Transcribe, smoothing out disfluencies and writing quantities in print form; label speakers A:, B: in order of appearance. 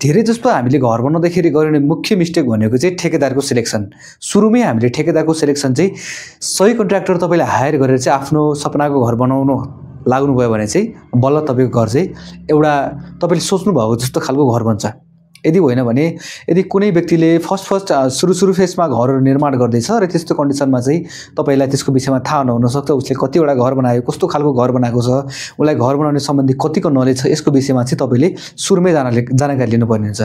A: धेरै जस्तो हामीले घर बनाउँदाखेरि गर्ने मुख्य मिस्टेक भनेको चाहिँ ठेकेदारको सिलेक्सन। सुरुमै हामीले ठेकेदारको सिलेक्सन चाहिँ सही कन्ट्र्याक्टर तपाईँले हायर गरेर चाहिँ आफ्नो सपनाको घर बनाउनु लाग्नुभयो भने चाहिँ बल्ल तपाईँको घर चाहिँ एउटा तपाईँले सोच्नुभएको जस्तो खालको घर बन्छ। यदि होइन भने यदि कुनै व्यक्तिले फर्स्ट सुरु फेसमा घरहरू निर्माण गर्दैछ र त्यस्तो कन्डिसनमा चाहिँ तपाईँलाई त्यसको विषयमा थाहा नहुनसक्छ, उसले कतिवटा घर बनायो, कस्तो खालको घर बनाएको छ, उसलाई घर बनाउने सम्बन्धी कतिको नलेज छ, यसको विषयमा चाहिँ तपाईँले सुरुमै जानकारी लिनुपर्ने हुन्छ।